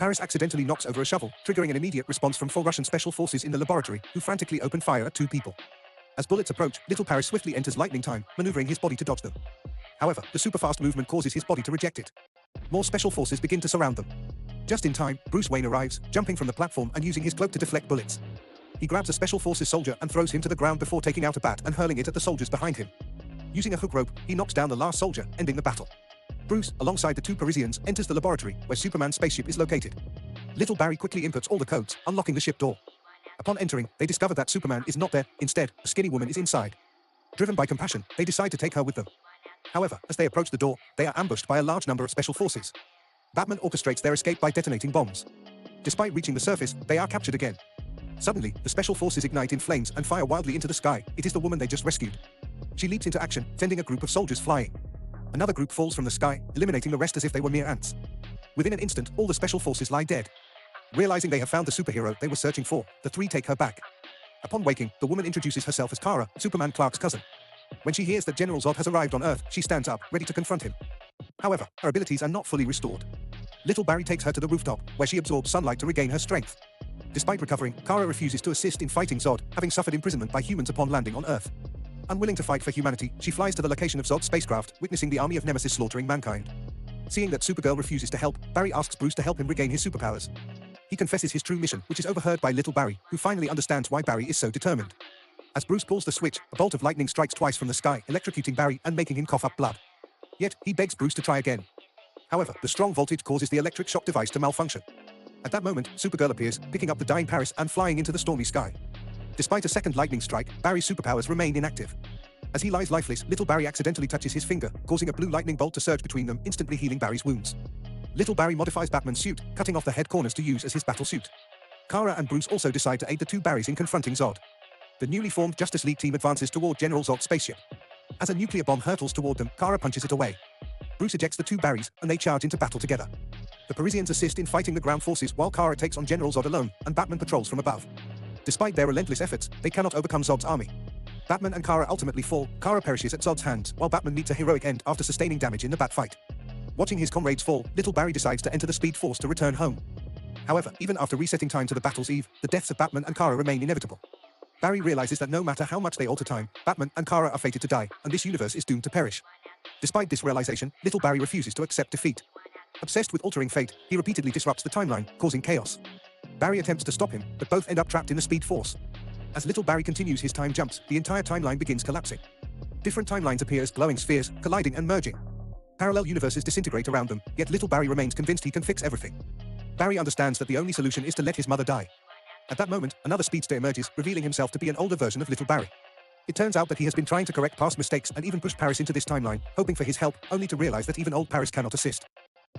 Paris accidentally knocks over a shovel, triggering an immediate response from 4 Russian special forces in the laboratory, who frantically open fire at 2 people. As bullets approach, little Paris swiftly enters lightning time, maneuvering his body to dodge them. However, the super-fast movement causes his body to reject it. More special forces begin to surround them. Just in time, Bruce Wayne arrives, jumping from the platform and using his cloak to deflect bullets. He grabs a special forces soldier and throws him to the ground before taking out a bat and hurling it at the soldiers behind him. Using a hook rope, he knocks down the last soldier, ending the battle. Bruce, alongside the 2 Parisians, enters the laboratory, where Superman's spaceship is located. Little Barry quickly inputs all the codes, unlocking the ship door. Upon entering, they discover that Superman is not there. Instead, a skinny woman is inside. Driven by compassion, they decide to take her with them. However, as they approach the door, they are ambushed by a large number of special forces. Batman orchestrates their escape by detonating bombs. Despite reaching the surface, they are captured again. Suddenly, the special forces ignite in flames and fire wildly into the sky. It is the woman they just rescued. She leaps into action, sending a group of soldiers flying. Another group falls from the sky, eliminating the rest as if they were mere ants. Within an instant, all the special forces lie dead. Realizing they have found the superhero they were searching for, the 3 take her back. Upon waking, the woman introduces herself as Kara, Superman Clark's cousin. When she hears that General Zod has arrived on Earth, she stands up, ready to confront him. However, her abilities are not fully restored. Little Barry takes her to the rooftop, where she absorbs sunlight to regain her strength. Despite recovering, Kara refuses to assist in fighting Zod, having suffered imprisonment by humans upon landing on Earth. Unwilling to fight for humanity, she flies to the location of Zod's spacecraft, witnessing the army of Nemesis slaughtering mankind. Seeing that Supergirl refuses to help, Barry asks Bruce to help him regain his superpowers. He confesses his true mission, which is overheard by Little Barry, who finally understands why Barry is so determined. As Bruce pulls the switch, a bolt of lightning strikes twice from the sky, electrocuting Barry and making him cough up blood. Yet, he begs Bruce to try again. However, the strong voltage causes the electric shock device to malfunction. At that moment, Supergirl appears, picking up the dying Paris and flying into the stormy sky. Despite a second lightning strike, Barry's superpowers remain inactive. As he lies lifeless, Little Barry accidentally touches his finger, causing a blue lightning bolt to surge between them, instantly healing Barry's wounds. Little Barry modifies Batman's suit, cutting off the head corners to use as his battle suit. Kara and Bruce also decide to aid the 2 Barrys in confronting Zod. The newly formed Justice League team advances toward General Zod's spaceship. As a nuclear bomb hurtles toward them, Kara punches it away. Bruce ejects the 2 Barrys, and they charge into battle together. The Parisians assist in fighting the ground forces while Kara takes on General Zod alone, and Batman patrols from above. Despite their relentless efforts, they cannot overcome Zod's army. Batman and Kara ultimately fall. Kara perishes at Zod's hands, while Batman meets a heroic end after sustaining damage in the bat fight. Watching his comrades fall, Little Barry decides to enter the Speed Force to return home. However, even after resetting time to the battle's eve, the deaths of Batman and Kara remain inevitable. Barry realizes that no matter how much they alter time, Batman and Kara are fated to die, and this universe is doomed to perish. Despite this realization, Little Barry refuses to accept defeat. Obsessed with altering fate, he repeatedly disrupts the timeline, causing chaos. Barry attempts to stop him, but both end up trapped in the Speed Force. As Little Barry continues his time jumps, the entire timeline begins collapsing. Different timelines appear as glowing spheres, colliding and merging. Parallel universes disintegrate around them, yet Little Barry remains convinced he can fix everything. Barry understands that the only solution is to let his mother die. At that moment, another speedster emerges, revealing himself to be an older version of Little Barry. It turns out that he has been trying to correct past mistakes and even push Paris into this timeline, hoping for his help, only to realize that even old Paris cannot assist.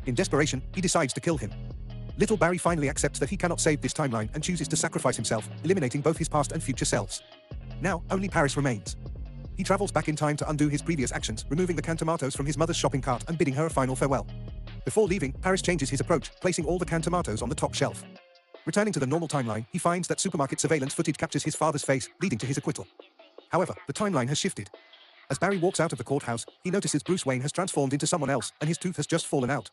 In desperation, he decides to kill him. Little Barry finally accepts that he cannot save this timeline and chooses to sacrifice himself, eliminating both his past and future selves. Now, only Paris remains. He travels back in time to undo his previous actions, removing the canned tomatoes from his mother's shopping cart and bidding her a final farewell. Before leaving, Paris changes his approach, placing all the canned tomatoes on the top shelf. Returning to the normal timeline, he finds that supermarket surveillance footage captures his father's face, leading to his acquittal. However, the timeline has shifted. As Barry walks out of the courthouse, he notices Bruce Wayne has transformed into someone else, and his tooth has just fallen out.